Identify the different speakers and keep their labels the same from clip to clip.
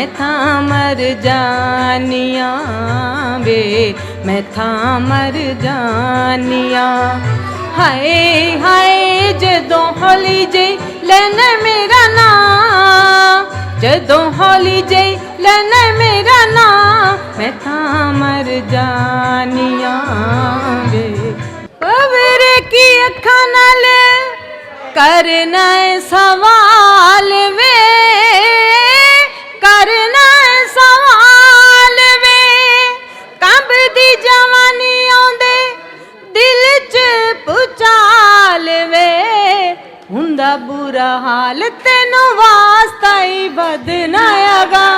Speaker 1: मैं था मर जानिया वे, मैं था मर जानिया। हाय हाय जदों हौली जे लेना मेरा नाम, जदों हौली जे लेना मेरा नाम, मैं था मर जानिया वे। पवरे की अखां नाल करना सवाल वे, करना सवाल वे। कंब दी जवानी आंदे दिल च पुचाल वे, हुंदा बुरा हाल तेनू वास्ता ही बदना आगा,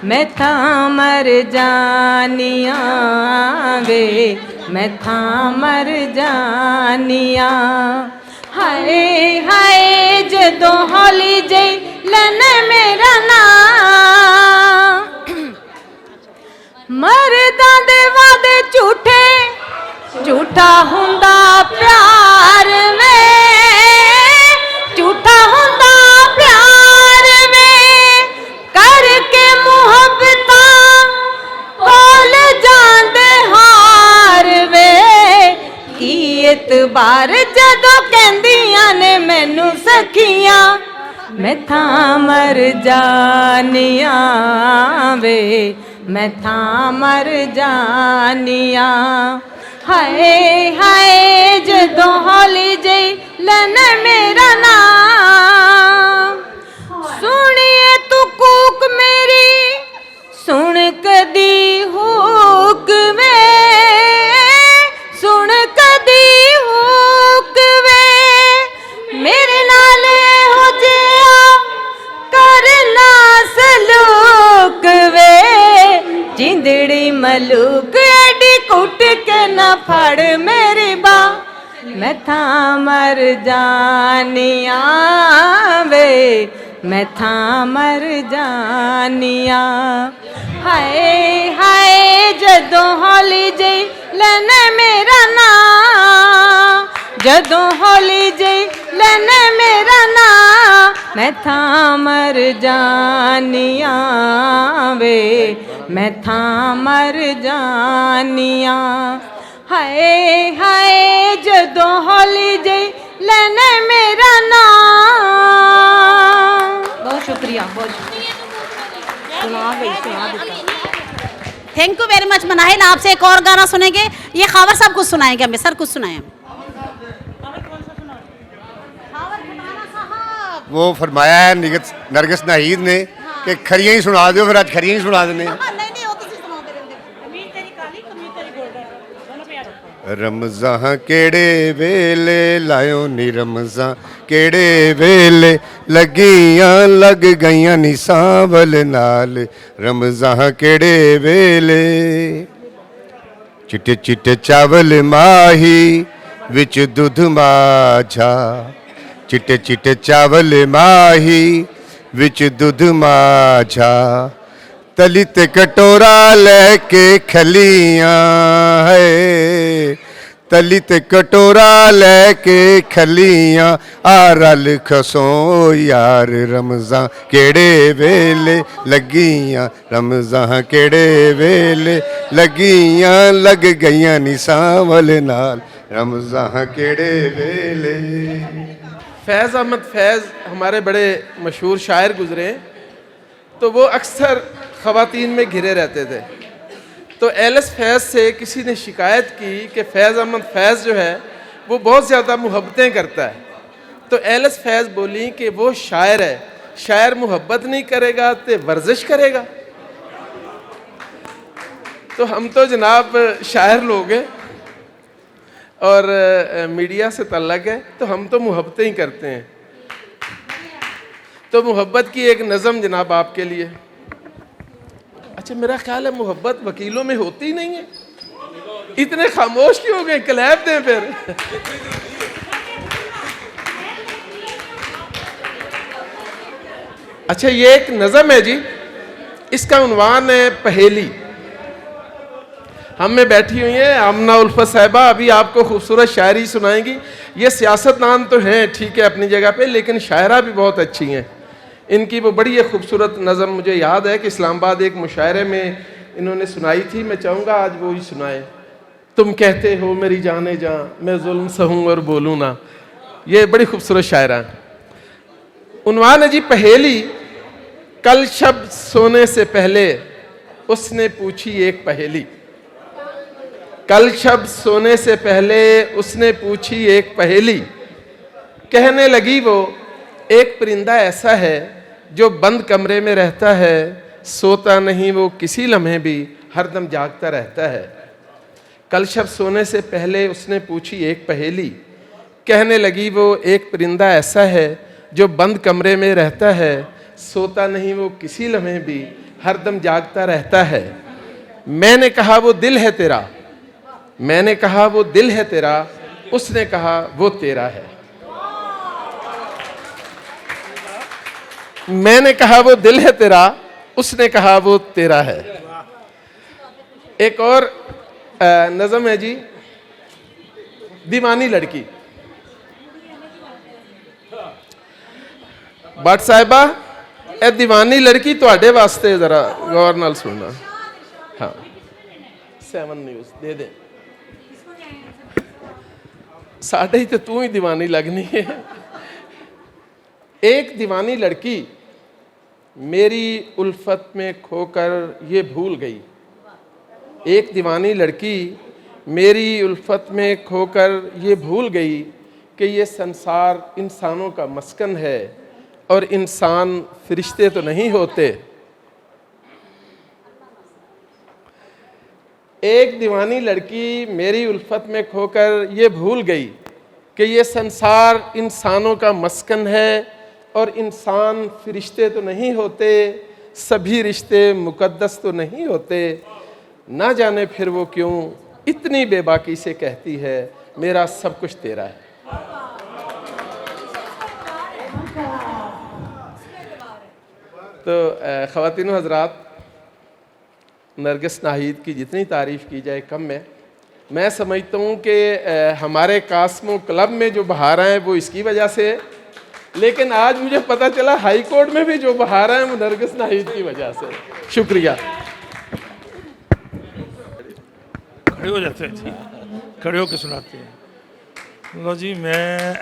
Speaker 1: मैं था मर जानिया वे, मैं था मर जानिया। हाय हाय जदों हौली जे लेना मेरा नाम, मरदां दे वादे झूठे, झूठा हुंदा प्यार वे, झूठा हुंदा प्यार वे। करके मुहब्बतां कोल जांदे हार वे, की इतबार जदों कहंदियां ने मैनू सखियां, मैं था मर जानिया वे, मैं था मर जानिया। हाय हाय जदों हौली जे लेना मेरा नाम, सुनिए तू कूक मेरी सुन कदी हुक वे, सुन कदी हुक वे। मेरे नाल हो जिया करना सलूक वे, जिंदड़ी मलूक एडी कुट के ना फड़ मेरी बा, मैं था मर जानिया वे, मैं था मर जानिया। हाय हाय जदों हौली जे लेना मेरा नाम, जदों हौली जे लेना मेरा नाम, मैं था मर जानिया वे, मैं था मर जानिया। हाय हाय जदों हौली जे लेना मेरा नाम। बहुत शुक्रिया, बहुत शुक्रिया। सुना गई, सुना देता।
Speaker 2: Thank you very much Manahil. आपसे एक और गाना सुनेंगे, ये खावर साहब कुछ सुनाएंगे हमें। सर कुछ सुनाए हमें।
Speaker 3: वो फरमाया है नरगिस नाहीद ने कि खरियां ही सुना दो, फिर आज खरियां ही सुना देने। रमज़ां केड़े वेले लायो नी, रमज़ां केड़े वेले लगियां लग गईयां नी सांवल नाल, रमज़ां केड़े वेले। चिट्टे चिट्टे चावल माही विच दुध माझा, चिट्टे चिट्टे चावल माही विच दुध माझा, तली ते कटोरा लेके खलियां है, तली ते कटोरा लेके खलियां, आ रल खसो यार, रमज़ां केड़े वेले लगियां, रमज़ां केड़े वेले लगियां लग गईयां नी सांवल नाल, रमज़ां केड़े वेले।
Speaker 4: फैज़ अहमद फैज़ हमारे बड़े मशहूर शायर गुजरे, तो वो अक्सर ख़वातीन में घिरे रहते थे। तो एलिस फैज़ से किसी ने शिकायत की कि फैज़ अहमद फैज़ जो है वो बहुत ज़्यादा मुहब्बतें करता है। तो एलिस फैज़ बोली कि वो शायर है, शायर मुहब्बत नहीं करेगा तो वर्जिश करेगा। तो हम तो जनाब शायर लोग हैं और मीडिया से तल्लक है, तो हम तो मुहब्बतें ही करते हैं। तो मोहब्बत की एक नज़म जनाब आपके लिए। अच्छा, मेरा ख्याल है मोहब्बत वकीलों में होती ही नहीं है। इतने खामोश क्यों हो गए? क्लैप दें फिर। अच्छा, ये एक नज़म है जी, इसका उन्वान है पहेली। हम में बैठी हुई हैं आमना उल्फत साहिबा, अभी आपको खूबसूरत शायरी सुनाएंगी। ये सियासतदान तो हैं, ठीक है अपनी जगह पे, लेकिन शायरा भी बहुत अच्छी हैं। इनकी वो बड़ी खूबसूरत नज़म मुझे याद है कि इस्लामाबाद एक मुशायरे में इन्होंने सुनाई थी, मैं चाहूँगा आज वो ही सुनाए। तुम कहते हो मेरी जाने जां, मैं जुल्म सहूँ और बोलूँ ना। ये बड़ी खूबसूरत शायरा है। उन्वान है जी पहेली। कल शब सोने से पहले उसने पूछी एक पहेली। कल शब सोने से पहले उसने पूछी एक पहेली। कहने लगी वो एक परिंदा ऐसा है जो बंद कमरे में रहता है, सोता नहीं वो किसी लम्हे भी, हरदम जागता रहता है। कल शब सोने से पहले उसने पूछी एक पहेली। कहने लगी वो एक परिंदा ऐसा है जो बंद कमरे में रहता है, सोता नहीं वो किसी लम्हे भी, हरदम जागता रहता है। मैंने कहा वो दिल है तेरा, मैंने कहा वो दिल है तेरा, उसने कहा वो तेरा है। मैंने कहा वो दिल है तेरा, उसने कहा वो तेरा है। एक और नज़म है जी, दीवानी लड़की। भट्ट साहिबा ए दीवानी लड़की तुहाडे वास्ते जरा गौर नाल सुनना। हाँ 7 न्यूज़ दे दे, साढ़े ही तो तू ही दीवानी लगनी है। एक दीवानी लड़की मेरी उल्फत में खोकर ये भूल गई। एक दीवानी लड़की मेरी उल्फत में खोकर ये भूल गई कि ये संसार इंसानों का मस्कन है और इंसान फरिश्ते तो नहीं होते। एक दीवानी लड़की मेरी उल्फत में खोकर ये भूल गई कि ये संसार इंसानों का मस्कन है और इंसान फरिश्ते तो नहीं होते, सभी रिश्ते मुकद्दस तो नहीं होते। ना जाने फिर वो क्यों इतनी बेबाकी से कहती है मेरा सब कुछ तेरा है। तो ख़वातीन हज़रात, नरगिस नाहीद की जितनी तारीफ़ की जाए कम है। मैं समझता हूँ कि हमारे कास्मो क्लब में जो बहार हैं वो इसकी वजह से, लेकिन आज मुझे पता चला हाई कोर्ट में भी जो बहार हैं वो नरगिस नाहीद की वजह से। शुक्रिया।
Speaker 5: खड़े हो जाते हैं जी, खड़े होकर सुनाते हैं। लो जी, मैं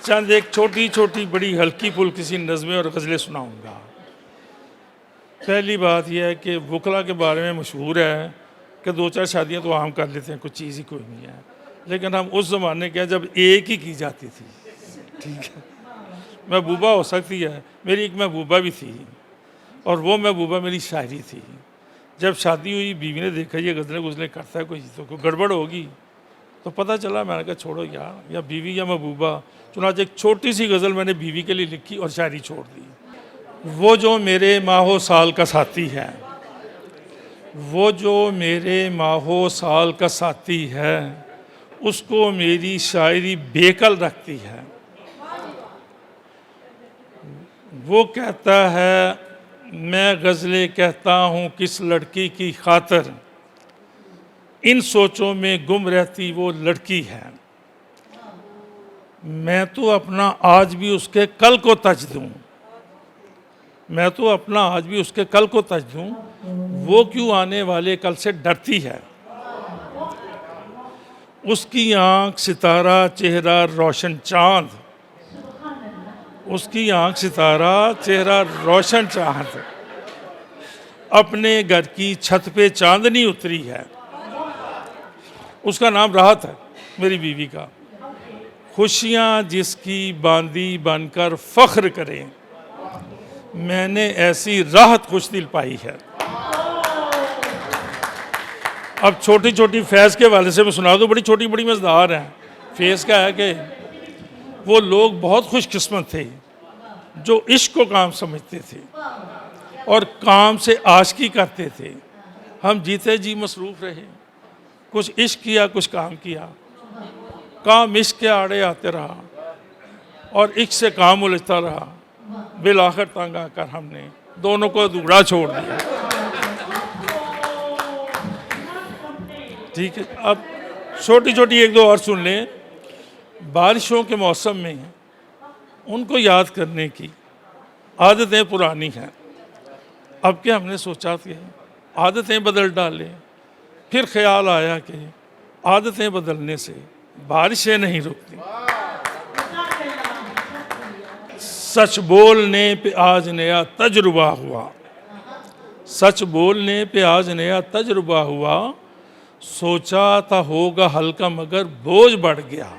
Speaker 5: चंद एक छोटी छोटी बड़ी हल्की फुल्की सी नज़में और गज़लें सुनाऊंगा। पहली बात यह है कि वकला के बारे में मशहूर है कि 2-4 शादियां तो आम कर लेते हैं, कुछ चीज़ ही कोई नहीं है। लेकिन हम उस ज़माने के जब एक ही की जाती थी, ठीक है। महबूबा हो सकती है, मेरी एक महबूबा भी थी और वो महबूबा मेरी शायरी थी। जब शादी हुई बीवी ने देखा ये गज़लें गुज़लें करता है कोई तो कोई गड़बड़ होगी, तो पता चला, मैंने कहा छोड़ो यार, या बीवी या महबूबा। चुनांचे एक छोटी सी गज़ल मैंने बीवी के लिए लिखी और शायरी छोड़ दी। वो जो मेरे माहो साल का साथी है, वो जो मेरे माहो साल का साथी है, उसको मेरी शायरी बेकल रखती है। वो कहता है मैं गज़लें कहता हूँ किस लड़की की खातिर, इन सोचों में गुम रहती वो लड़की है। मैं तो अपना आज भी उसके कल को तज दूँ, मैं तो अपना आज भी उसके कल को तज दूँ, वो क्यों आने वाले कल से डरती है। उसकी आँख सितारा चेहरा रोशन चाँद, उसकी आँख सितारा चेहरा रोशन चाँद, अपने घर की छत पे चांदनी उतरी है। उसका नाम राहत है मेरी बीवी का। खुशियाँ जिसकी बांदी बनकर फ़ख्र करें, मैंने ऐसी राहत खुश दिल पाई है। अब छोटी छोटी फैज़ के वाले से मैं सुना दूँ, बड़ी छोटी बड़ी मज़ेदार हैं। फैज़ का है कि वो लोग बहुत खुशकिस्मत थे जो इश्क को काम समझते थे और काम से आशिकी करते थे। हम जीते जी मसरूफ़ रहे, कुछ इश्क किया कुछ काम किया, काम इश्क के आड़े आते रहा और इश्क से काम उलझता रहा। बिल आखिर तंग आकर हमने दोनों को अधूरा छोड़ दिया। ठीक है, अब छोटी छोटी एक दो और सुन लें। बारिशों के मौसम में उनको याद करने की आदतें पुरानी हैं। अब क्या हमने सोचा कि आदतें बदल डालें, फिर ख्याल आया कि आदतें बदलने से बारिशें नहीं रुकती। सच बोलने पे आज नया तजुर्बा हुआ, सच बोलने पे आज नया तजुर्बा हुआ, सोचा था होगा हल्का मगर बोझ बढ़ गया।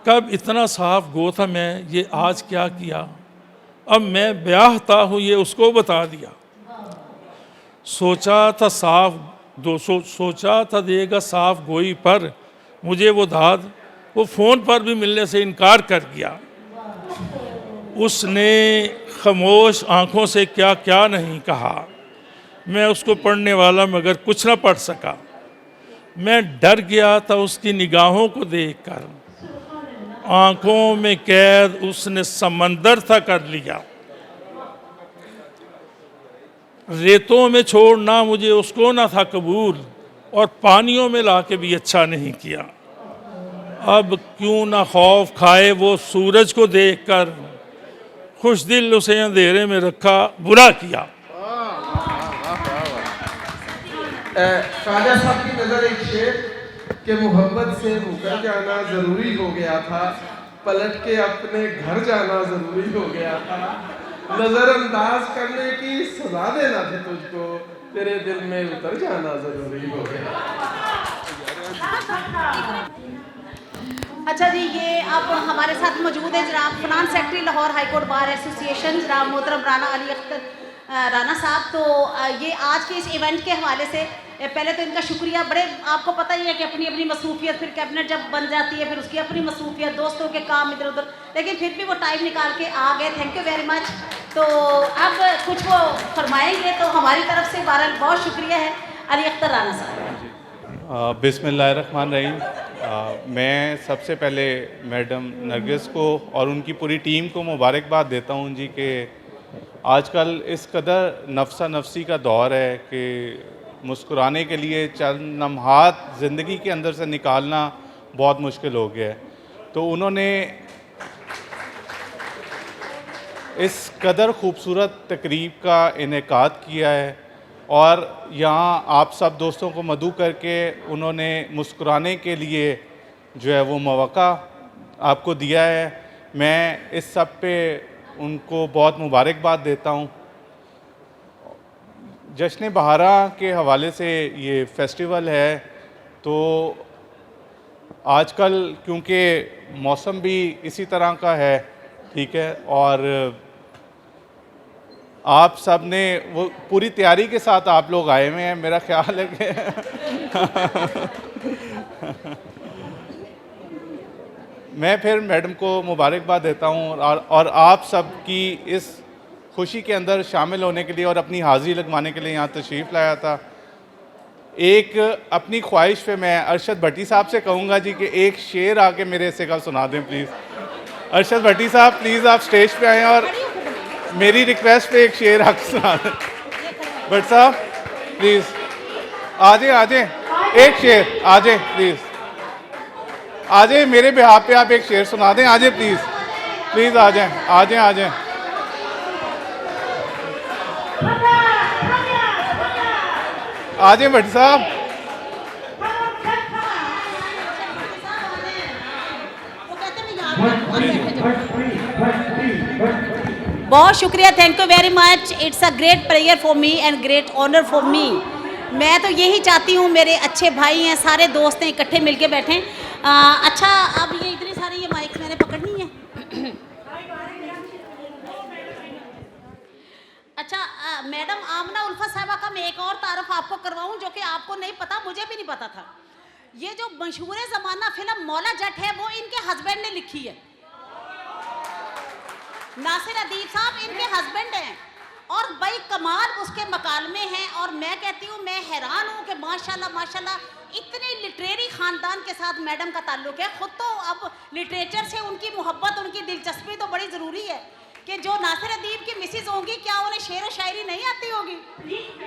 Speaker 5: कब इतना साफ गो था मैं, ये आज क्या किया, अब मैं ब्याहता हूँ ये उसको बता दिया। सोचा था सोचा था देगा साफ गोई पर, मुझे वो दाद वो फ़ोन पर भी मिलने से इनकार कर गया। उसने खामोश आँखों से क्या क्या नहीं कहा, मैं उसको पढ़ने वाला मगर कुछ ना पढ़ सका। मैं डर गया था उसकी निगाहों को देखकर, आँखों में कैद उसने समंदर था कर लिया। रेतों में छोड़ना मुझे उसको ना था कबूल, और पानियों में लाके भी अच्छा नहीं किया। अब क्यों ना खौफ खाए वो सूरज को देखकर, खुश दिल उसे अंधेरे में रखा बुरा किया।
Speaker 4: ख्वाजा साहब की नज़र एक शेर कि मोहब्बत से मुकर जाना ज़रूरी हो गया था, पलट के अपने घर जाना ज़रूरी हो गया था, नज़रअंदाज करने की सजा देना थे तुझको, तेरे दिल में उतर जाना ज़रूरी हो गया।
Speaker 2: अच्छा जी, ये अब हमारे साथ मौजूद है जनाब finance secretary Lahore high court bar association जनाब मोहतरम राना अली अख्तर राना साहब। तो ये आज के इस इवेंट के हवाले से पहले तो इनका शुक्रिया। बड़े आपको पता ही है कि अपनी अपनी मसरूफियत, फिर कैबिनेट जब बन जाती है फिर उसकी अपनी मसरूफियत, दोस्तों के काम इधर उधर, लेकिन फिर भी वो टाइम निकाल के आ गए। Thank you very much. तो अब कुछ वो फरमाएंगे तो हमारी तरफ से बहरहाल बहुत शुक्रिया है अली अख्तर राना साहब।
Speaker 6: बिस्मिल्लाहिर्रहमानिर्रहीम। मैं सबसे पहले मैडम नरगिस को और उनकी पूरी टीम को मुबारकबाद देता हूँ जी कि आजकल इस कदर नफ्सा नफसी का दौर है कि मुस्कुराने के लिए चंद लम्हात ज़िंदगी के अंदर से निकालना बहुत मुश्किल हो गया है। तो उन्होंने इस कदर ख़ूबसूरत तकरीब का इनेकाद किया है और यहाँ आप सब दोस्तों को मदऊ करके उन्होंने मुस्कुराने के लिए जो है वो मौका आपको दिया है। मैं इस सब पे उनको बहुत मुबारकबाद देता हूँ। जश्न बहारा के हवाले से ये फेस्टिवल है, तो आजकल क्योंकि मौसम भी इसी तरह का है, ठीक है, और आप सब ने वो पूरी तैयारी के साथ आप लोग आए हुए हैं। मेरा ख्याल है कि मैं फिर मैडम को मुबारकबाद देता हूँ और आप सब की इस खुशी के अंदर शामिल होने के लिए और अपनी हाज़िरी लगवाने के लिए यहाँ तशरीफ़ लाया था। एक अपनी ख्वाहिश पे मैं अरशद भट्टी साहब से कहूँगा जी कि एक शेर आके मेरे हिस्से का सुना दें प्लीज़। अरशद भट्टी साहब प्लीज़ आप स्टेज पे आएँ और मेरी रिक्वेस्ट पे एक शेर आके सुना दें। भट्ट साहब प्लीज़ आ जाए एक शेर आ जाए प्लीज़, आ जाए मेरे बिहाफ पे आप एक शेर सुना दें। आ जाए प्लीज़ आ जाए। आ जाए भट्ट साहब।
Speaker 2: बहुत शुक्रिया, thank you very much. It's a great prayer for me and great honour for me. मैं तो यही चाहती हूँ, मेरे अच्छे भाई हैं, सारे दोस्त हैं, इकट्ठे मिलके बैठें। अच्छा, अब ये इतनी सारी ये माइक मैंने पकड़नी है। अच्छा, मैडम आमना उल्फा साहबा का मैं एक और तारफ आपको करवाऊं जो कि आपको नहीं पता, मुझे भी नहीं पता था। ये जो मशहूर ज़माना फिल्म मौला जट है वो इनके हस्बैंड ने लिखी है। नासिर अदीब साहब इनके हस्बैंड हैं और भाई कमाल उसके मकालमे हैं। और मैं कहती हूँ, मैं हैरान हूँ कि माशाल्लाह माशाल्लाह इतने लिटरेरी ख़ानदान के साथ मैडम का ताल्लुक़ है। ख़ुद तो अब लिटरेचर से उनकी मोहब्बत, उनकी दिलचस्पी तो बड़ी ज़रूरी है कि जो नासिर अदीब की मिसेज होंगी, क्या उन्हें शेर व शायरी नहीं आती होगी?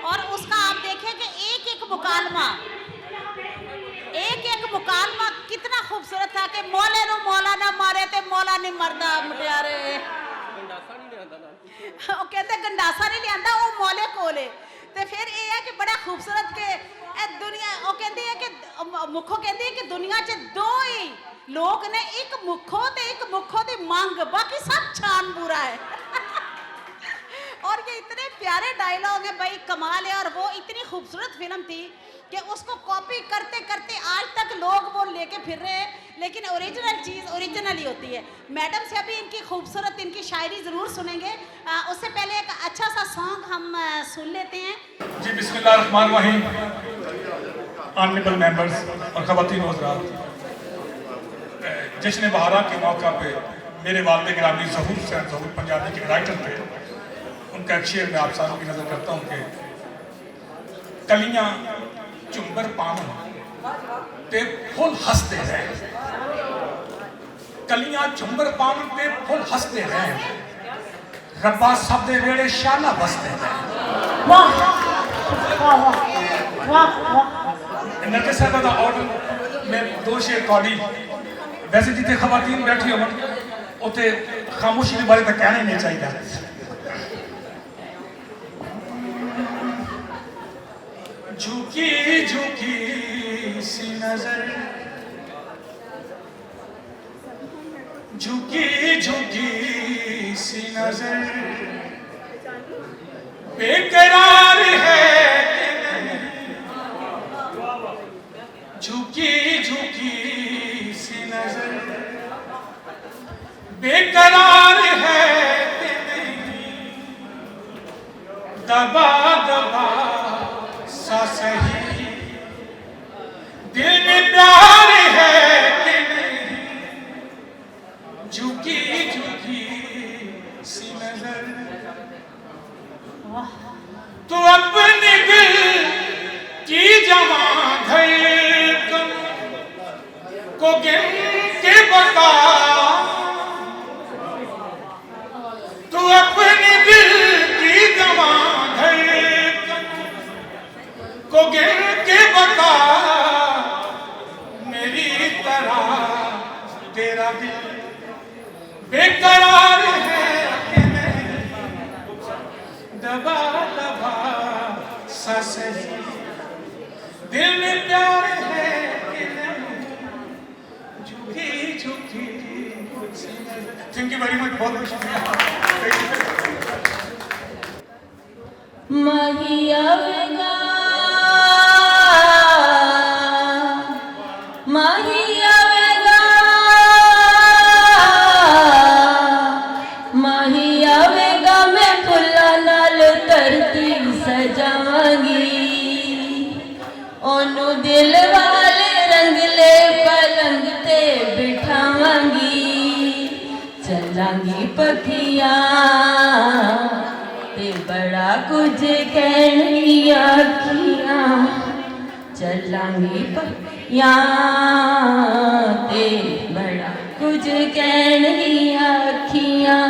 Speaker 2: और उसका आप देखें कि एक एक मुकालमा कितना खूबसूरत था कि मौला ना मारे थे, मौला ने मरदा मुटियारे। ਉਹ ਕਹਿੰਦੇ ਗੰਡਾਸਾ ਨਹੀਂ ਲਿਆਂਦਾ ਉਹ ਮੌਲੇ ਕੋਲੇ ਤੇ ਫਿਰ ਇਹ ਹੈ ਕਿ ਬੜਾ ਖੂਬਸੂਰਤ ਕਿ ਇਹ ਦੁਨੀਆ ਉਹ ਕਹਿੰਦੀ ਹੈ ਕਿ ਮੁੱਖੋ ਕਹਿੰਦੀ ਹੈ ਕਿ ਦੁਨੀਆ 'ਚ ਦੋ ਹੀ ਲੋਕ ਨੇ ਇੱਕ ਮੁੱਖੋ ਤੇ ਇੱਕ ਮੁੱਖੋ ਦੀ ਮੰਗ ਬਾਕੀ ਸਭ ਛਾਨ ਬੁਰਾ है और ये इतने प्यारे डायलॉग है भाई कमाल है और वो इतनी खूबसूरत फिल्म थी कि उसको कॉपी करते करते आज तक लोग वो लेके फिर रहे हैं लेकिन ओरिजिनल चीज़ ओरिजिनल ही होती है। मैडम से अभी इनकी खूबसूरत इनकी शायरी ज़रूर सुनेंगे उससे पहले एक अच्छा सा सॉन्ग हम सुन लेते हैं।
Speaker 7: जी बिस्मिल्लाहिर्रहमानिर्रहीम ऑनरेबल मेंबर्स और ख़वातीन हज़रात, जश्न बहारा के मौका पे मेरे वालिद गिरामी ज़हूर हुसैन ज़हूर पंजाबी के राइटर थे, उनका एक शेर में आप सारों की नज़र करता हूँ कि कलियाँ झुंबर पावन ते फुल हंसते रहे, कलियाँ झुंबर पावन ते फुल हंसते रहे, रब्बा सब दे वेड़े शाला बसते रहे। नरगिस साहब का ऑर्डर में दो शेर कॉडी वैसे जितने खवातीन बैठी हो उत्थे खामोशी के बारे तो कहना ही नहीं चाहिए। झुकी झुकी सी नजर, झुकी झुकी सी नजर बेकरार है कि नहीं, झुकी झुकी सी नजर बेकरार है कि नहीं, दबा दबा सा सही दिल में प्यार है कि नहीं, झुकी झुकी सी नजर तो अपने दिल की जमा धड़कन को गिन के बता, तो अपने दिल की जमा धड़कन को गिन के बता, मेरी तरह तेरा दिल बेकरार है कि नहीं, दबा दबा सा सही दिल में प्यार है कि नहीं, झुकी झुकी। थैंक यू वेरी मच, बहुत बहुत शुक्रिया।
Speaker 1: माहिया वेगा माहिया वेगा माहिया वेगा मैं फुल्ला नाल धरती सजावांगी, ओनू दिल वाले रंगले पलंग ते बिठावांगी, चलांगी पखियां ते बड़ा कुछ कहनी आखियां, चलांगी पखियां ते बड़ा कुछ कहनी आखियां।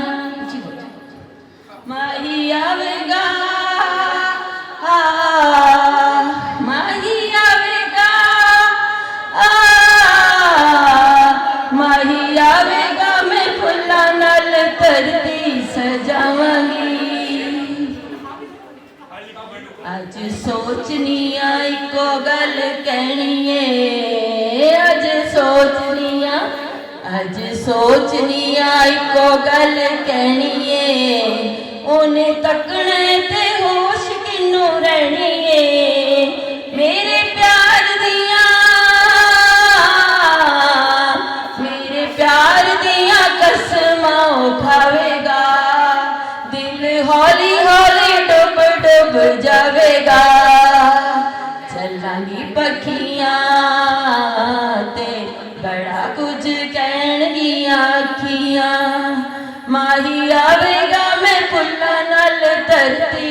Speaker 1: माही आवेगा माही आवेगा माही आवेगा मैं फुल्ला नाल धरती सजावांगी, अज सोचनी आई को गल कहनी है, अज सोचनी आई को गल कहनी है, उन्हें तकने ते होश किन्नू रहनी है, मेरे प्यार दिया कसमां उठावेगा, दिल हौली हौली डुब डुब जावेगा, चलांगी पखियां ते बड़ा कुछ कहणगी आखियां, माही आवेगा मैं फुल्लां नाल धरती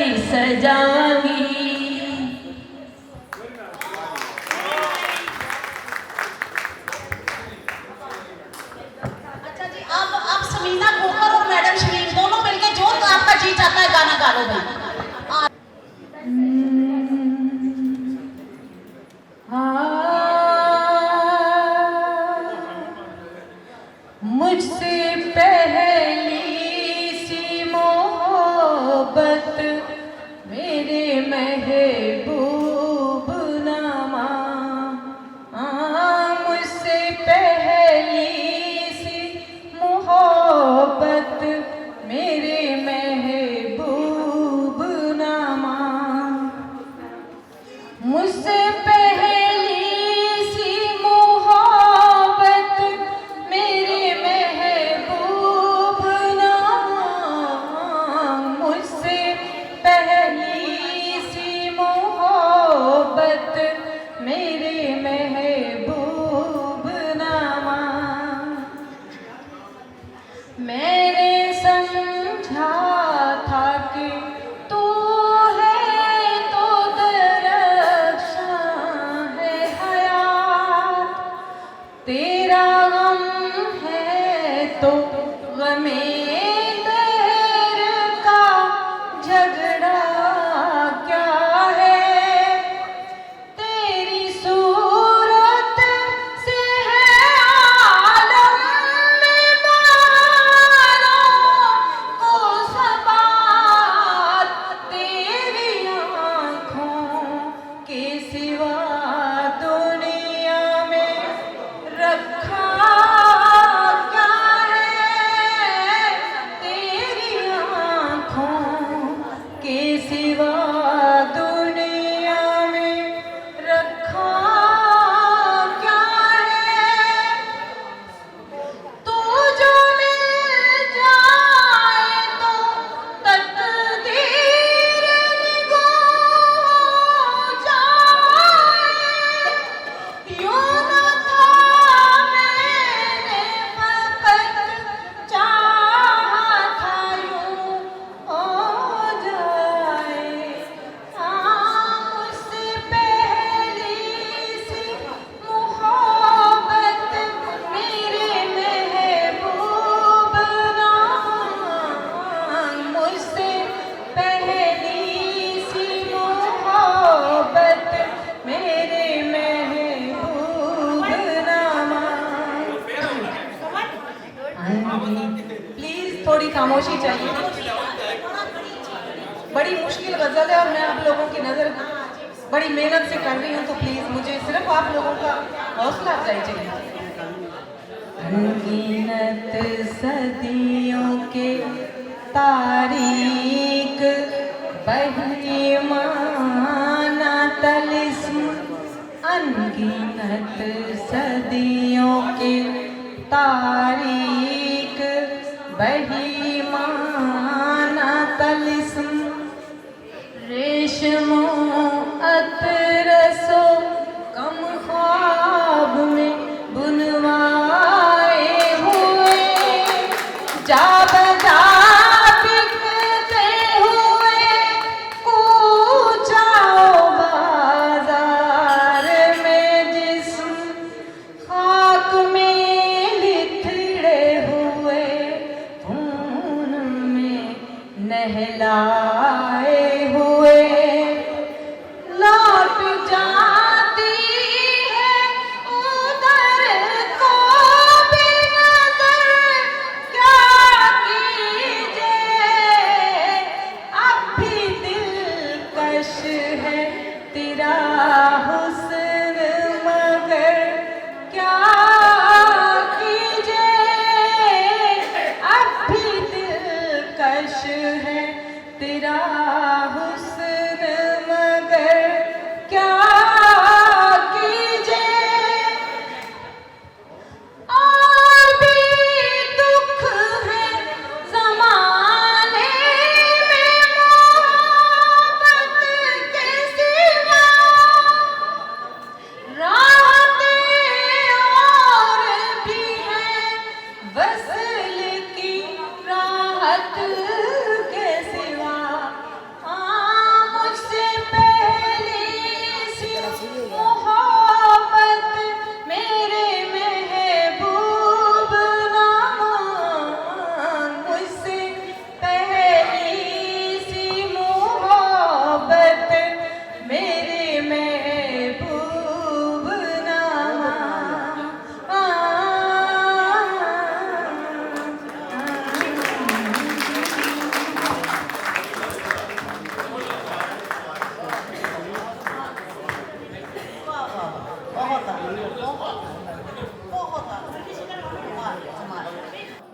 Speaker 1: खामोशी चाहिए। बड़ी मुश्किल गजल है और मैं आप लोगों की नज़र बड़ी मेहनत से कर रही हूँ, तो प्लीज़ मुझे सिर्फ आप लोगों का हौसला अफजाई चाहिए। अनगिनत सदियों के तारीख बहिमाना तलिस्म, अनगिनत सदियों के तारीख बहिमाना तलिस्म, रेशमो अतरसो कम ख्वाब में बुनवाए हुए, जा बजा बिकते हुए कूचाओ बाजार में, जिस्म खाक में लिथड़े हुए खून में नहलाए हुए, लौट जाती है उधर को भी नजर, क्या कीजिए अब भी दिलकश है तेरा हुस्न, मगर क्या कीजिए अब भी दिलकश है तेरा हुस्न, मगर क्या कीजिए। और भी दुख है ज़माने में मोहब्बत के सिवा, राहतें और भी हैं वसल की राहत के सिवा। मुझसे पहले सी मोहब्बत मेरे महबूब ना, मुझसे पहली सी मोहब्बत मेरे महबूब ना।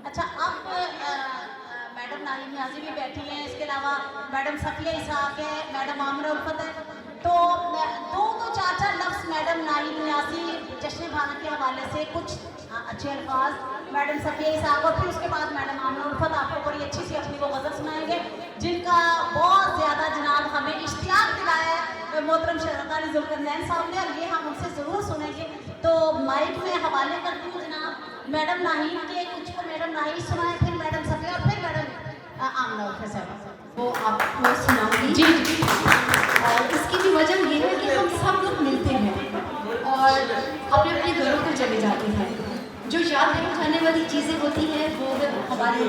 Speaker 2: अच्छा, अब मैडम नाहिद न्याजी भी बैठी हैं, इसके अलावा मैडम सफिया इसाक है, मैडम आमना उल्फत है। तो दो चार लफ्ज़ मैडम नाहिद न्याजी जश्न भारत के हवाले से कुछ अच्छे अल्फाज मैडम सफिया इसाक, और फिर उसके बाद मैडम आमना उल्फत आपको बड़ी अच्छी सी अपनी वो गज़ल सुनाएंगे, जिनका बहुत ज़्यादा जनाब हमें इश्तियाक दिलाया है मोहतरम शहरदारी जुल्करनैन साहब ने, और ये हम उनसे ज़रूर सुनेंगे। तो माइक में हवाले करती हूँ जनाब मैडम नाहिद के, कुछ को मैडम नाहिद सुनाए, फिर मैडम सफिया, और फिर मैडम आमना उल्फत साहब।
Speaker 8: वो आपको सुनाऊंगी।
Speaker 2: जी।
Speaker 8: और इसकी भी वजह ये है कि हम सब लोग मिलते हैं और अपने अपने घरों को चले जाते हैं। जो याद रखी जाने वाली चीज़ें होती हैं वो हमारे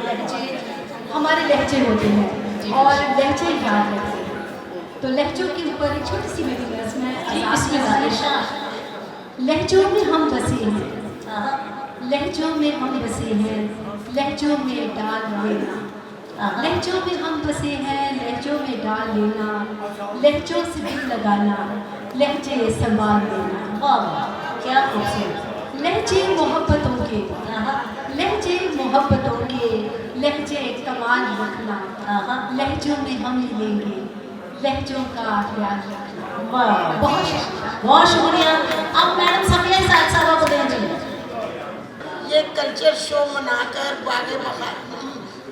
Speaker 8: लहजे होते हैं और लहजे याद रखते हैं। तो लहजों के ऊपर एक छोटी सी मेरी रस्म है। लहजों में हम बसे हैं, लहजों में हम बसे हैं, लहजों में डाल लेना, लहजों में हम बसे हैं, लहजों में डाल लेना, लहजों से दिल लगाना, लहजे संभाल लेना।
Speaker 2: वाह, क्या खूबसूरत।
Speaker 8: लहजे मोहब्बतों के, लहजे मोहब्बतों के, लहजे कमाल रखना, लहजों में हम लेंगे, लहजों का ख्याल रखना।
Speaker 2: वाह, बहुत शुक्रिया। अब मैडम सफिया इसाक साहब को दें जी।
Speaker 9: ये कल्चर शो मनाकर बागे बहार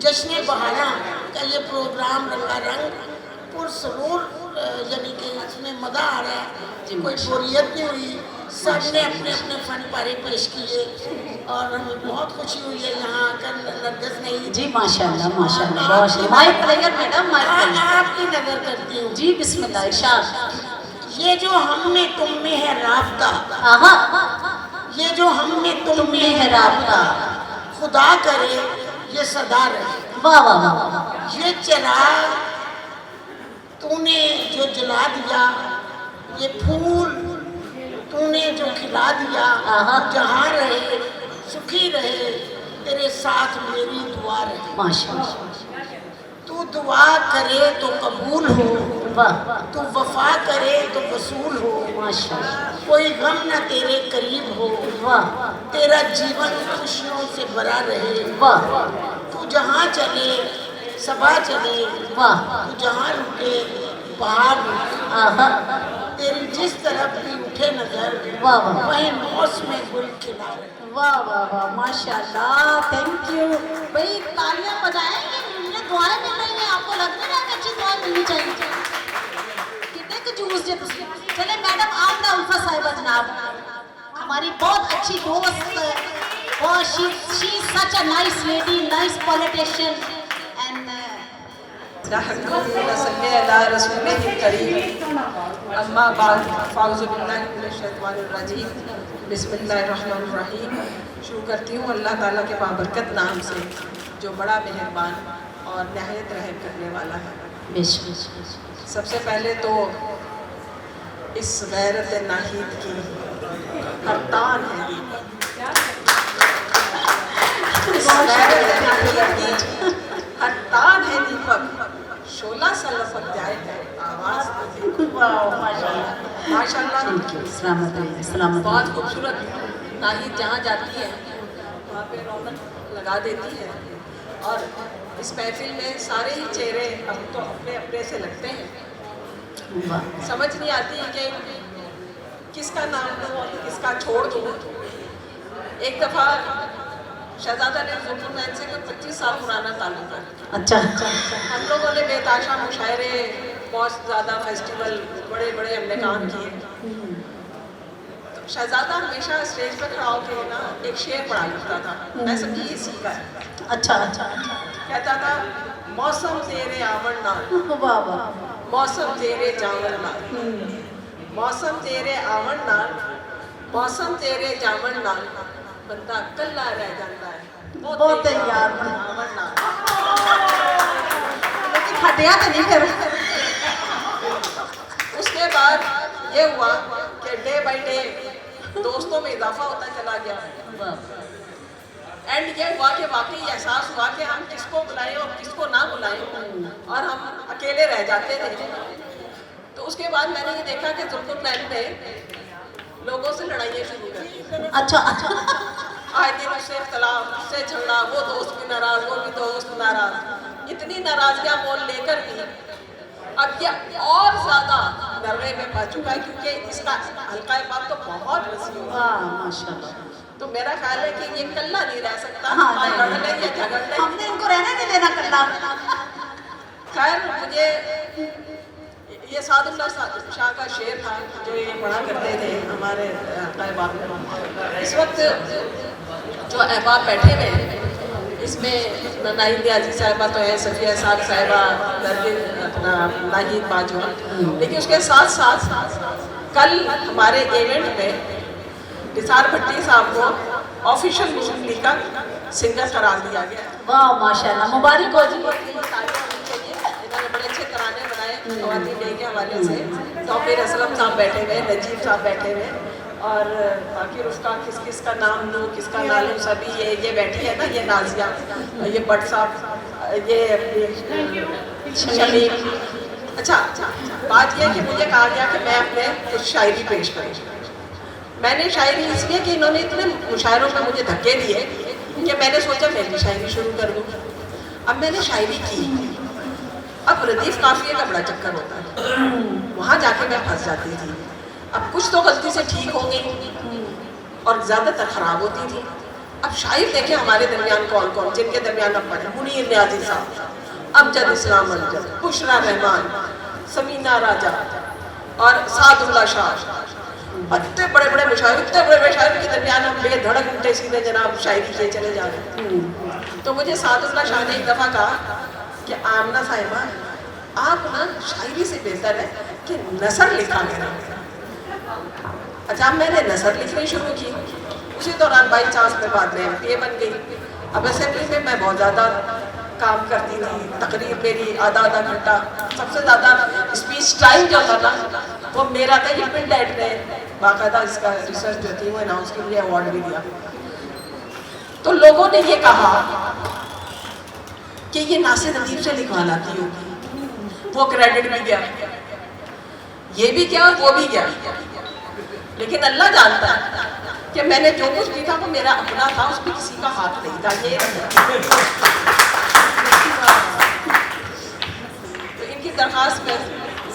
Speaker 9: जश्न बहारा का ये प्रोग्राम रंगारंग पुरसरूर, यानी कि इसमें मज़ा आ रहा है, कोई बोरियत नहीं हुई, सब ने अपने अपने फन पारे पेश किए और हमें बहुत खुशी हुई है यहाँ आकर। नरगिस नहीं
Speaker 2: जी, माशाल्लाह माशाल्लाह, बहुत mic player madam, mic player
Speaker 9: आपकी नज़र करती हूँ
Speaker 2: जी, बिस्मिल्लाह इरशाद।
Speaker 9: ये जो हम में तुम में है राब्ता, ये जो हम में तुम में है राब्ता, खुदा करे ये सदा रहे।
Speaker 2: वाह वाह वाह।
Speaker 9: ये चिराग तूने जो जला दिया, ये फूल तूने जो खिला दिया, जहाँ रहे सुखी रहे, तेरे साथ मेरी दुआ रहे।
Speaker 2: माशाल्लाह।
Speaker 9: दुआ करे तो कबूल हो,
Speaker 8: वाह
Speaker 9: तू वफा करे तो वसूल हो,
Speaker 8: माशाल्लाह,
Speaker 9: कोई गम न तेरे करीब हो,
Speaker 8: वाह
Speaker 9: तेरा जीवन खुशियों से भरा रहे,
Speaker 8: वाह
Speaker 9: तू जहाँ चले सबा चले,
Speaker 8: वाह
Speaker 9: तू जहाँ रुके पहाड़ रुके,
Speaker 8: आहा,
Speaker 9: तेरी जिस तरफ भी उठे नजर
Speaker 8: वाह वाह
Speaker 9: वही मौसम गुल खिला रहे।
Speaker 8: वाह वाह वाह माशाल्लाह, थैंक यू। भाई तालियां बजाएंगे, मुझे दुआएं मिल रही हैं, आपको लग रहा है कि अच्छी दुआएं मिलनी चाहिए। कितने के जूस जे चले मैडम आमना उल्फा साहिबा जनाब, हमारी बहुत अच्छी दोस्त, और she such a nice lady, nice politician and
Speaker 1: अम्मा बाद फ़ाउज़ुबिल्लाहिमिनश्शैतानिर्रजीम, बिस्मिल्लाहिर्रहमानिर्रहीम। शुरू करती हूँ अल्लाह ताला के बाबरकत नाम से, जो बड़ा मेहरबान और नहायत रहम करने वाला है। सबसे पहले तो इस गैरत नाहीद की हरतान है, इस गैरत नाहीद की हरतान है दीपक, शोला सा लपक जाए है आवाज़ माशाल्लाह। बहुत खूबसूरत नाहीद जहाँ जाती है वहाँ पे रौनक लगा देती है, और इस महफिल में सारे ही चेहरे अब तो अपने अपने से लगते हैं। समझ नहीं आती कि किसका नाम लूँ और किसका छोड़ दूँ। एक दफ़ा शहजादा ने जुल्फुलमैन से कोई 25 साल पुराना ताल्लुक है।
Speaker 8: अच्छा
Speaker 1: हम लोगों ने बेताशा मुशायरे, बहुत ज़्यादा फेस्टिवल, बड़े बड़े हमने काम किए। तो शहजादा हमेशा स्टेज पर खड़ा होकर ना एक शेर पढ़ा करता था, मैं समझी ये सीखा है।
Speaker 8: अच्छा अच्छा,
Speaker 1: कहता था, मौसम तेरे आवन नाल,
Speaker 8: वाह वाह,
Speaker 1: मौसम तेरे जावन नाल, मौसम तेरे आवन नाल, मौसम तेरे जावन नाल, बंदा कल्ला रह जाता है
Speaker 8: बहुत यार
Speaker 1: आवन नाल।
Speaker 8: लेकिन हटिया तो नहीं कर।
Speaker 1: उसके बाद ये हुआ कि डे बाई डे दोस्तों में इजाफा होता चला गया, एंड ये हुआ कि वाकई एहसास हुआ कि हम किसको बुलाएं और किसको ना बुलाएं, और हम अकेले रह जाते थे। तो उसके बाद मैंने ये देखा कि जुल्फुलमैन ने लोगों से लड़ाइयाँ शुरू कर दी।
Speaker 8: अच्छा
Speaker 1: आए दिन उससे इख्तलाफ, उससे झगड़ा, वो दोस्त भी नाराज, वो भी दोस्त नाराज, इतनी नाराजगियाँ मोल लेकर भी अब ये और ज़्यादा नरवे में पा चुका है, क्योंकि इसका हल्का बात तो बहुत वसी हुआ।
Speaker 8: माशाल्लाह,
Speaker 1: तो मेरा ख्याल है कि ये कल्ला नहीं रह सकता,
Speaker 8: हाँ,
Speaker 1: लड़ ले या झगड़ ले,
Speaker 8: हमने इनको रहने नहीं देना कल्ला।
Speaker 1: खैर मुझे ये सादुल्लाह शाह का शेर था जो ये पढ़ा करते थे हमारे अहबाब में। इस वक्त जो अहबाब बैठे हुए हैं, इसमें नाहिद न्याज़ी साहिबा तो है, सफ़िया साद साहिबा, अपना नाहिद बाजू, लेकिन उसके साथ साथ कल हमारे इवेंट में निसार भट्टी साहब को ऑफिशियल मुस्लिम लीग का सिंगर करार दिया गया।
Speaker 8: वाह माशाल्लाह, मुबारक हो जी।
Speaker 1: इन्होंने बड़े अच्छे तराने बनाए ख़वातीन डे के हवाले से। तौक़ीर असलम साहब बैठे हुए, नजीब साहब बैठे हुए, और बाकी उसका किस किस का नाम लूँ किसका ना लूँ, सभी ये बैठी है ना, ये नाजिया, ये भट्ट साहब, ये शमीम। अच्छा, बात यह कि मुझे कहा गया कि मैं अपने कुछ शायरी पेश करूँ। मैंने शायरी इसलिए कि इन्होंने इतने मुशायरों में मुझे धक्के दिए कि मैंने सोचा मैं भी शायरी शुरू कर दूँ। अब मैंने शायरी की, अब रदीफ काफिये का बड़ा चक्कर होता है, वहाँ जाके मैं फंस जाती थी। अब कुछ तो गलती से ठीक हो गई और ज़्यादातर ख़राब होती थी। अब शायर देखे हमारे दरमियान कौन कौन, जिनके दरमियान अब पढ़े, मुनीर न्याज़ी साहब, अमजद इस्लाम अमजद, बुशरा रहमान, समीना राजा और सादुल्लाह शाह, इतने बड़े बड़े मुशायर, इतने बड़े बड़े शायर के दरमियान हम बेधड़क उल्टे सीधे जनाब शायरी किए चले जा रहे हैं। तो मुझे सादुल्लाह शाह ने एक दफ़ा कहा कि आमना साहिबा, आप ना शायरी से बेहतर है कि नसर लिखा मेरा। अच्छा, मैंने नसर लिखनी शुरू की। उसी दौरान बाई चांस में बाद में MPA बन गई। अब असेंबली में मैं बहुत ज़्यादा काम करती थी, तकरीर मेरी आधा घंटा, सबसे ज़्यादा स्पीच टाइम जो था ना वो मेरा था। ये पिन डाइट ने बाकायदा इसका रिसर्च जो थी वो अनाउंस के लिए अवार्ड भी दिया। तो लोगों ने ये कहा
Speaker 9: कि ये नासिर नदीम से लिखवा लाती होगी। वो क्रेडिट भी गया, ये भी गया, वो भी गया, लेकिन अल्लाह जानता है कि मैंने जो कुछ भी था वो मेरा अपना था, उसमें किसी का हाथ नहीं था। ये तो इनकी दरखास्त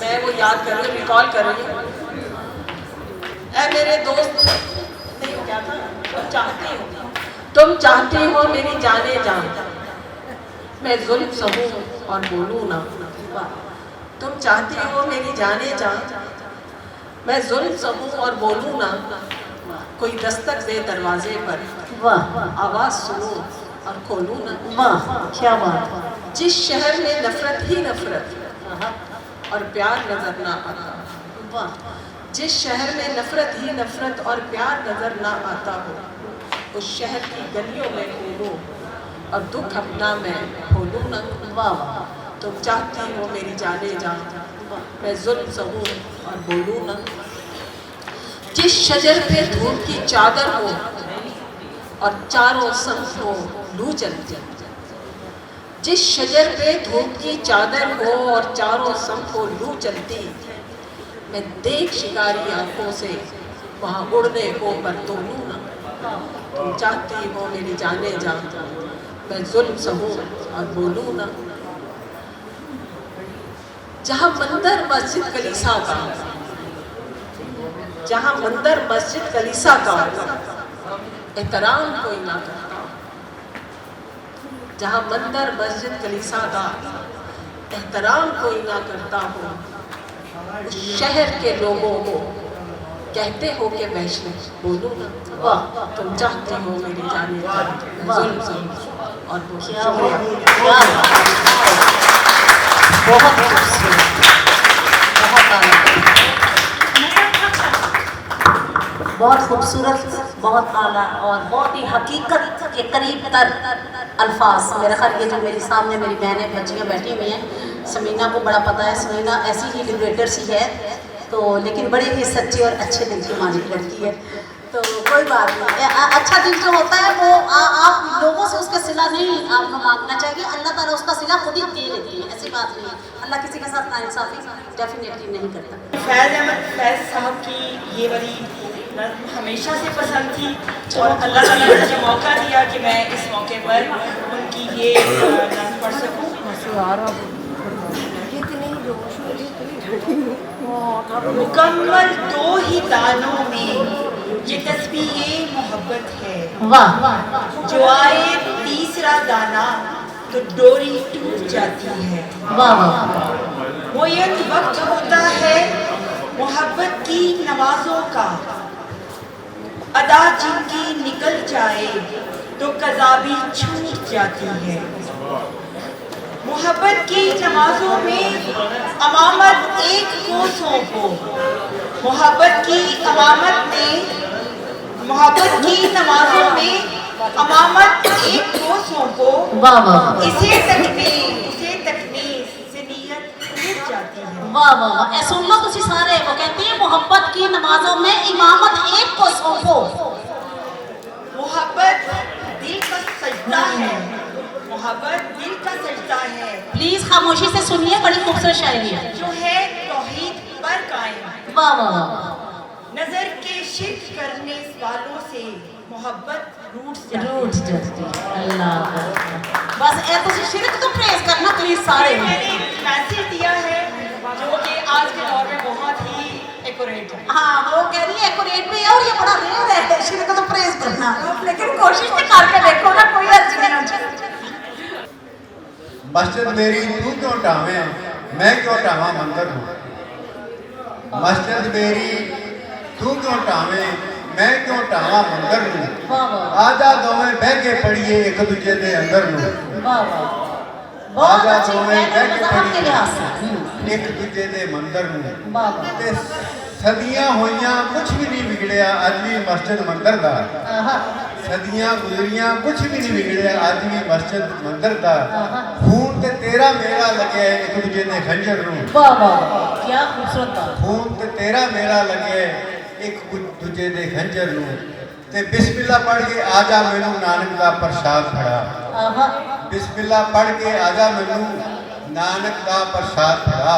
Speaker 9: मैं वो याद कर रही हूँ, रिकॉल कर रही हूँ। ऐ मेरे दोस्त, नहीं क्या था, तुम चाहती हो मेरी जाने जान, मैं जुल्म सहूं और बोलूं ना। तुम चाहती हो मेरी जाने जान, मैं जुल्म सहूं और बोलूं ना। कोई दस्तक दे दरवाजे पर, वाह आवाज सुनो और खोलूं ना। वाह क्या बात। जिस शहर में नफरत ही नफरत और प्यार नजर ना आता, वाह जिस शहर में नफरत ही नफरत और प्यार नजर ना आता हो, उस शहर की गलियों में घूमूं और दुख अपना मैं खोलूं ना। वाह तुम चाहती हो मेरी जाने जान, मैं जुल्म सहूं और बोलूं ना। जिस शजर पे धूप की चादर हो और चारों संग हो लू चलती, जिस शजर पे धूप की चादर हो और चारों संग हो लू चलती, मैं देख शिकारी आंखों से वहाँ उड़ने को बरतोलूं ना। तुम चाहती हो मेरी जाने जान, मैं जुल्म सहूं और बोलूं ना। जहाँ मंदिर मस्जिद कलीसा का, जहाँ मंदिर मस्जिद कलीसा का एहतराम कोई ना करता, जहाँ मंदिर मस्जिद कलीसा का एहतराम कोई ना करता हो, उस शहर के लोगों को कहते हो कि वैष्णव बोलूं ना। वाह तुम चाहती हो मेरी जाने जान, जुल्म सहूं और बहुत
Speaker 2: बहुत खूबसूरत, बहुत आला और बहुत ही हकीकत के करीब तर अल्फाज। मेरा ख्याल ये जो मेरे सामने मेरी बहनें बच्चियाँ बैठी हुई हैं, समीना को बड़ा पता है, समीना ऐसी ही लिबरेटर सी है, तो लेकिन बड़ी ही सच्ची और अच्छे दिल की मालिक लड़की है। तो कोई बात नहीं, अच्छा दिल जो होता है वो आप लोगों से उसका सिला नहीं आपको मांगना चाहिए, अल्लाह ताला उसका सिला खुद ही दे देती है। ऐसी बात नहीं है, अल्लाह किसी के साथ नाइंसाफी डेफिनेटली नहीं करता।
Speaker 10: फैज़ अहमद फैज़ साहब की ये वाली नज़्म हमेशा से पसंद थी और अल्लाह ताला ने मुझे मौका दिया कि मैं इस मौके पर उनकी ये नज़्म पढ़ सकूँ। मुकम्मल दो ही दानों में ये तस्बीह मोहब्बत है, वाह जो आए तीसरा दाना तो डोरी टूट जाती है। वाह वो ये वक्त होता है मोहब्बत की नवाजों का, अदा जिनकी निकल जाए तो कज़ा भी छूट जाती है। मोहब्बत की नमाजों में अमामत एक को सौंपो, मोहब्बत की नमाजों में अमामत एक को सौंपो। इसे तकनीस से नियत टूट जाती है।
Speaker 2: वाह वाह वाह, सुन लो तुसी सारे, वो कहती है मोहब्बत की नमाजों में इमामत एक को सौंपो।
Speaker 10: मोहब्बत दिल का सजदा है, मोहब्बत दिल का सजदा है।
Speaker 2: प्लीज खामोशी से सुनिए, बड़ी खूबसूरत शायरी है
Speaker 10: जो है तौहीद पर कायम।
Speaker 2: वाह वाह,
Speaker 10: नजर के शिर्क करने वालों से मोहब्बत रूठ
Speaker 2: जाती। अल्लाह बस ए तुसी शिरक तो प्रेज करना प्लीज सारे।
Speaker 10: मैंने मैसेज दिया है जो कि आज के दौर में बहुत ही एक्यूरेट है।
Speaker 2: हाँ वो कह रही है एक्यूरेट भी है और ये बड़ा रेयर है, शिरक तो प्रेज करना, लेकिन कोशिश तो करके देखो ना, कोई अर्ज नहीं होती।
Speaker 11: मस्जिद मेरी तू क्यों टावे, मैं क्यों टावा मंदिर हूँ। मस्जिद मेरी तू क्यों टावे, मैं क्यों टावा मंदिर हूँ। आजा दोवें बह के पढ़िए एक दूजे के अंदर हूँ। आजा दोवें बह के पढ़िए एक दूजे के मंदिर हूँ। सदियां होइयां कुछ भी नहीं बिगड़िया, अज भी मस्जिद मंदिर दा। सदियां गुजरियां कुछ भी नहीं बिगड़िया, अज भी मस्जिद मंदिर दा। खून ते तेरा मेरा लगे एक दूजे के खंजर नूं।
Speaker 2: वाह वाह क्या खूबसूरत बात।
Speaker 11: खून ते तेरा मेरा लगे एक दूजे के खंजर नूं। ते बिस्मिल्लाह पढ़ के आजा मैनू नानक दा प्रसाद फड़ा। ਬਿਸਮਿਲ੍ਲਾ ਪੜ੍ਹ ਕੇ ਆਜਾ ਮੈਨੂੰ ਨਾਨਕ ਦਾ ਪ੍ਰਸਾਦ ਫੜਾ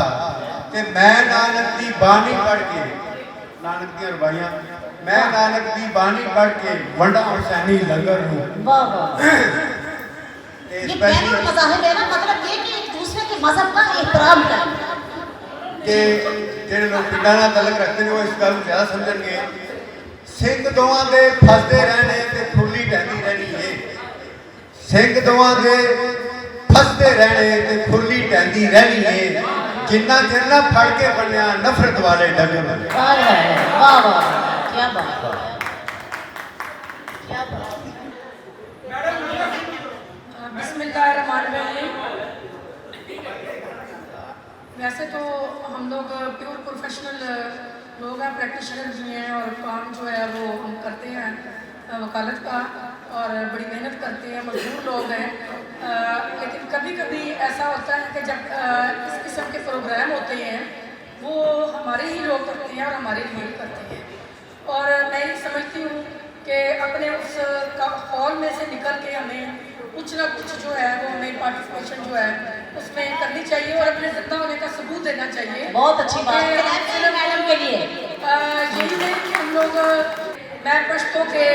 Speaker 11: ਤੇ ਮੈਂ ਨਾਨਕ ਦੀ ਬਾਣੀ ਪੜ੍ਹ ਕੇ ਨਾਨਕ ਦੀਆਂ ਰਵਾਈਆਂ मैं नानक की बानी पढ़ के वंडा हुसैनी लंगर हूँ।
Speaker 8: वाह वाह। ये कहने का मज़ाहिर है ना, मतलब ये कि एक दूसरे के मजहब का एहतराम करना।
Speaker 11: कि ਜਿਹੜੇ ਲੋਕ ਪਿੰਡਾਂ ਨਾਲ ਤਲਕ ਰੱਖਦੇ ਨੇ ਉਹ ਇਸ ਗੱਲ ਨੂੰ ਜ਼ਿਆਦਾ ਸਮਝਣਗੇ। ਸਿੰਘ ਦੋਵਾਂ ਦੇ ਫਸਦੇ ਰਹਿਣੇ ਤੇ ਫੁੱਲੀ ਟਹਿੰਦੀ ਰਹਿਣੀ ਏ। ਸਿੰਘ ਦੋਵਾਂ ਦੇ ਫਸਦੇ ਰਹਿਣੇ ਤੇ ਫੁੱਲੀ ਟਹਿੰਦੀ ਰਹਿਣੀ ਏ। ਜਿੰਨਾ ਚਿਰ ਨਾ ਫੜ ਕੇ ਬਣਿਆ ਨਫ਼ਰਤ ਵਾਲੇ ਡੰਗਰ।
Speaker 8: वाह वाह, क्या बात है, क्या बात है।
Speaker 1: बिस्मिल्लाहिर्रहमानिर्रहीम। वैसे तो हम लोग प्योर प्रोफेशनल लोग हैं, प्रैक्टिशनर भी हैं और काम जो है वो हम करते हैं वकालत का और बड़ी मेहनत करते हैं, मजदूर लोग हैं। लेकिन कभी कभी ऐसा होता है कि जब इस किस्म के प्रोग्राम होते हैं वो हमारे ही लोग करते हैं और हमारे लिए ही करते हैं। और मैं ये समझती हूँ कि अपने उस हॉल में से निकल के हमें कुछ ना कुछ जो है वो हमें पार्टिसिपेशन जो है उसमें करनी चाहिए और अपने जिंदा होने का सबूत देना चाहिए।
Speaker 8: बहुत अच्छी बात है मैडम के लिए।
Speaker 1: यही है कि हम लोग, मैं पश्तो के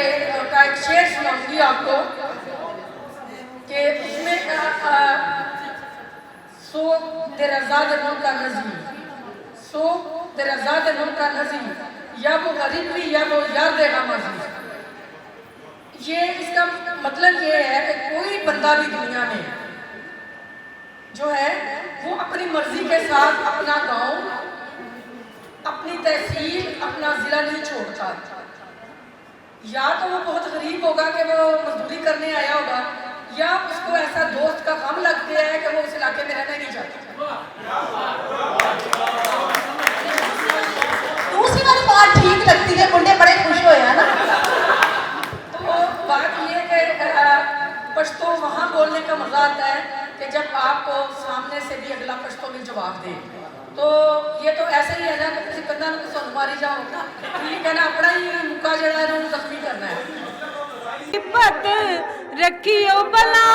Speaker 1: का एक शेर सुनाऊंगी आपको कि उसमें सो तेरा ज़ाद नूर का नज़ीम, सो तेरा ज़ाद नूर का नज़ीम, या वो गरीब भी या वो यार देगा मजीद। ये इसका मतलब ये है कि कोई बंदा भी दुनिया में जो है वो अपनी मर्जी के साथ अपना गांव, अपनी तहसील, अपना ज़िला नहीं छोड़ता। या तो वो बहुत गरीब होगा कि वो मजदूरी करने आया होगा, या उसको ऐसा दोस्त का गम लग गया है कि वो उस इलाके में रहना नहीं चाहता।
Speaker 8: दूसरी वाली बात ठीक लगती है, मुंडे बड़े खुश हुए हैं ना।
Speaker 1: तो बात ये है कि पश्तो वहाँ बोलने का मजा आता है कि जब आपको सामने से भी अगला पश्तो में जवाब दे। तो ये तो ऐसे ही है ना कि किसी बंदा ने सुन मारी जाओ, ठीक है ना, अपना ही मुक्का जड़ा है जख्मी करना है।
Speaker 12: पत रखियो बला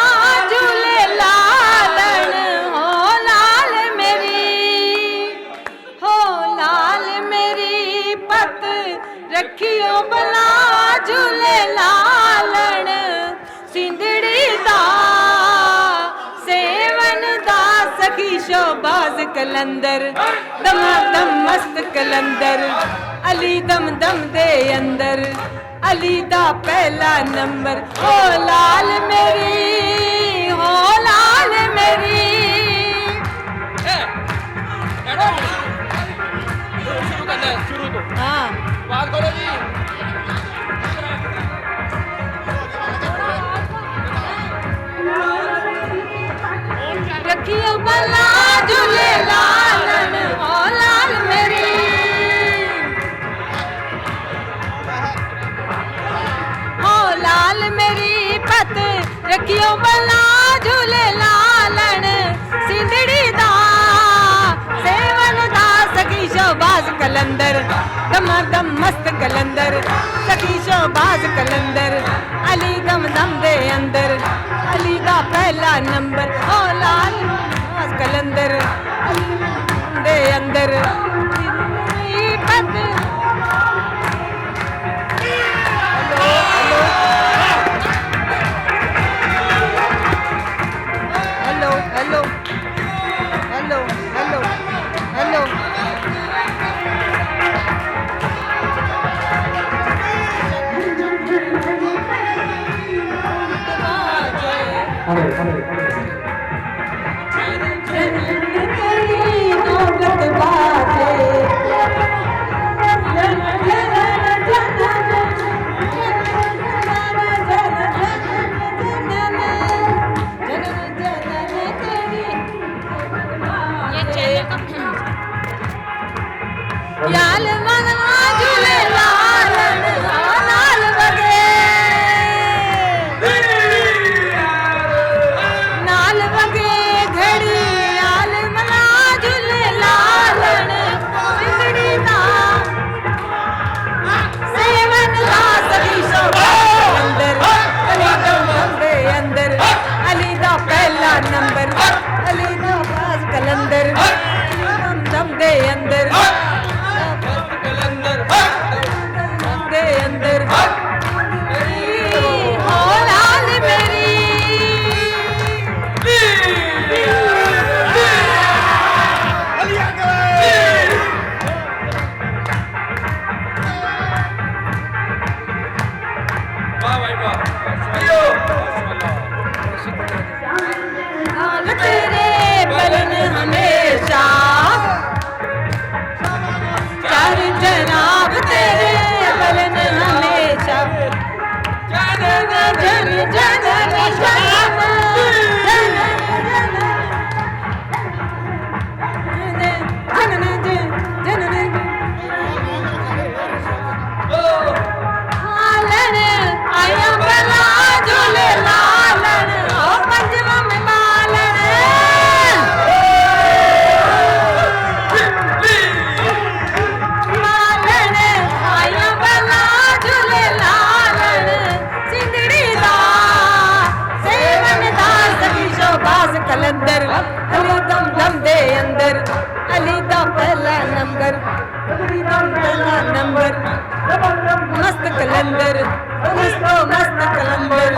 Speaker 12: झूले लालन हो लाल मेरी, हो लाल मेरी पत रखियो बला झूले लालन, सिंदड़ी दा सेवन दा सखी शोबाज कलंदर, दमादम मस्त कलंदर, अली दम दम दे अंदर, अली दा पहला नंबर, हो लाल मेरी, हो लाल मेरी। हाँ बात करो जी। रखियो बला झूले लालन, हो लाल मेरी, हो लाल मेरी पत रखियो बला झूले लालन, सिंदड़ी दा सेवन दा सखी शोबाज कलंदर, दमादम मस्त कलंदर, सखी शोबाज कलंदर, अली दम दम दे अंदर, अली दा पहला नंबर, हो लाल कलंदर, अली दे अंदर पत। Hello hello hello hello hello लाल मंगला झूले लालन, लाल बगे नाल बगे घड़ी, लाल मंगला झूले लालन, सिंदड़ी दा सेवन दा सखी शोबाज अंदर, अली दम दम दे अंदर, अली दा
Speaker 1: कलंदर, मस्तो मस्त कलंदर।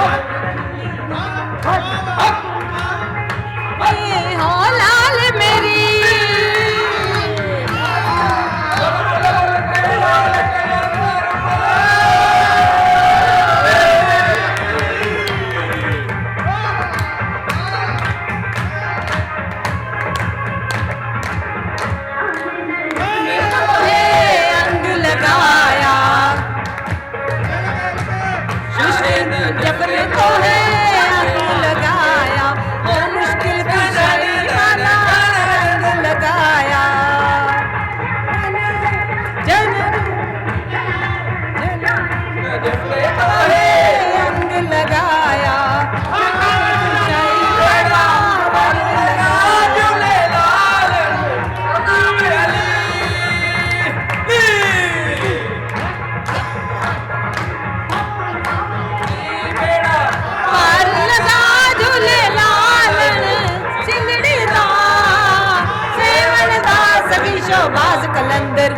Speaker 1: ये हो लाल मेरी अंग लगाया, जबरे तो है अंग लगाया, और मुश्किल कुशाई वाला अंग लगाया। जबरे तो है अंग लगाया, कुशाई वाला अंग पार लगा झूले लालन, सिंगड़ी दा सेवन दा सभी शोबाज कलंदर।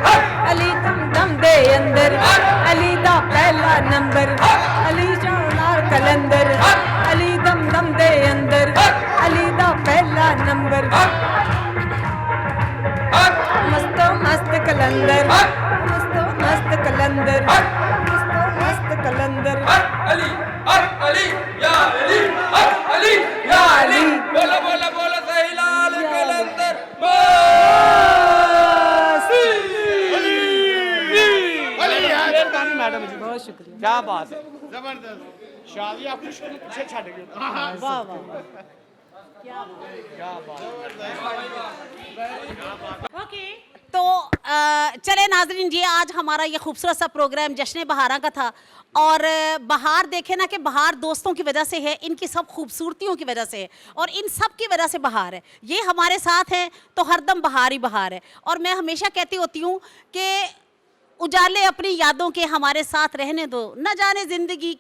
Speaker 1: अली दम दम दे अंदर, अली दा पहला नंबर, अली शोलार कलंदर। अली दम दम दे अंदर, अली दा पहला नंबर। मस्तो मस्त कलंदर, मस्तो मस्त कलंदर, मस्तो मस्त कलंदर।
Speaker 12: अली अली या अली अली या अली, बोलो बोलो बोलो सही लाल कलंदर
Speaker 1: मैडम जी बहुत शुक्रिया, क्या बात है,
Speaker 6: जबरदस्त शादी आप पीछे छड़ गए।
Speaker 1: वाह वाह
Speaker 2: ओके, तो चले नाजरीन जी, आज हमारा ये खूबसूरत सा प्रोग्राम जश्न बहारा का था। और बहार देखे ना कि बहार दोस्तों की वजह से है, इनकी सब खूबसूरतियों की वजह से है, और इन सब की वजह से बहार है। ये हमारे साथ हैं तो हरदम बहार ही बहार है। और मैं हमेशा कहती होती हूँ कि उजाले अपनी यादों के हमारे साथ रहने दो, न जाने ज़िंदगी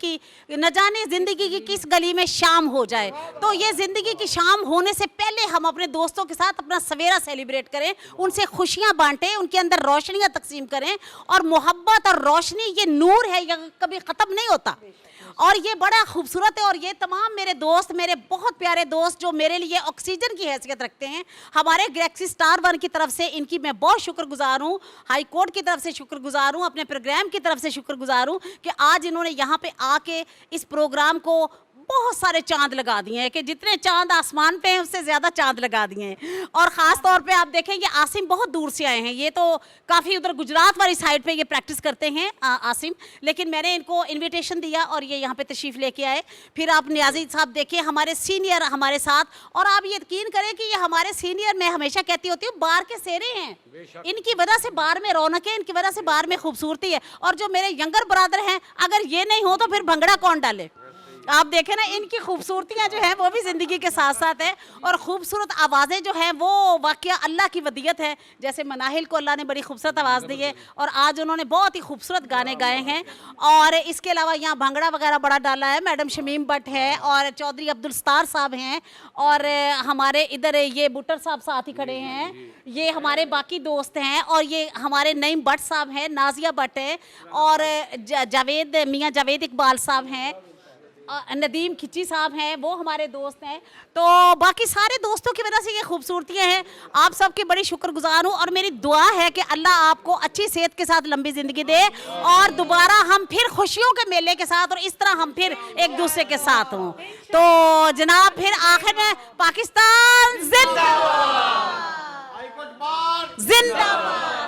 Speaker 2: की किस गली में शाम हो जाए। तो ये ज़िंदगी की शाम होने से पहले हम अपने दोस्तों के साथ अपना सवेरा सेलिब्रेट करें, उनसे खुशियां बांटें, उनके अंदर रोशनियां तकसीम करें। और मोहब्बत और रोशनी ये नूर है, ये कभी ख़त्म नहीं होता, और ये बड़ा खूबसूरत है। और ये तमाम मेरे दोस्त, मेरे बहुत प्यारे दोस्त जो मेरे लिए ऑक्सीजन की हैसियत रखते हैं, हमारे गैलेक्सी स्टार 1 की तरफ से इनकी मैं बहुत शुक्रगुजार हूँ, हाई कोर्ट की तरफ से शुक्रगुजार हूँ, अपने प्रोग्राम की तरफ से शुक्रगुजार हूँ कि आज इन्होंने यहाँ पे आके इस प्रोग्राम को बहुत सारे चांद लगा दिए हैं, कि जितने चांद आसमान पे हैं उससे ज़्यादा चांद लगा दिए हैं। और ख़ास तौर पे आप देखें कि आसिम बहुत दूर से आए हैं, ये तो काफ़ी उधर गुजरात वाली साइड पे ये प्रैक्टिस करते हैं आसिम, लेकिन मैंने इनको इनविटेशन दिया और ये यहाँ पे तशरीफ़ लेके आए। फिर आप नियाज़ी साहब देखिए, हमारे सीनियर हमारे साथ, और आप यकीन करें कि ये हमारे सीनियर, मैं हमेशा कहती होती हूँ, बार के सेरे हैं, इनकी वजह से बार में रौनक है, इनकी वजह से बार में खूबसूरती है। और जो मेरे यंगर ब्रदर हैं, अगर ये नहीं हो तो फिर भंगड़ा कौन डाले। आप देखें ना, इनकी खूबसूरतियाँ जो हैं वो भी ज़िंदगी के साथ साथ है, और ख़ूबसूरत आवाज़ें जो हैं वो वाकया अल्लाह की वदियत है। जैसे मनाहिल को अल्लाह ने बड़ी खूबसूरत आवाज़ दी है, और आज उन्होंने बहुत ही खूबसूरत गाने गाए हैं। और इसके अलावा यहाँ भंगड़ा वगैरह बड़ा डाला है, मैडम शमीम भट्ट है, और चौधरी अब्दुल सत्तार साहब हैं, और हमारे इधर ये बुटर साहब साथ ही खड़े हैं, ये हमारे बाकी दोस्त हैं, और ये हमारे नईम भट्ट साहब हैं, नाजिया भट्ट है, और जावेद मियाँ जावेद इकबाल साहब हैं, नदीम खिची साहब हैं, वो हमारे दोस्त हैं। तो बाकी सारे दोस्तों की वजह से ये खूबसूरतियाँ हैं। आप सबकी बड़ी शुक्रगुजार हूँ, और मेरी दुआ है कि अल्लाह आपको अच्छी सेहत के साथ लंबी ज़िंदगी दे, और दोबारा हम फिर खुशियों के मेले के साथ, और इस तरह हम फिर एक दूसरे के साथ हों। तो जनाब, फिर आखिर में पाकिस्तान जिंदाबाद, जिंदाबाद।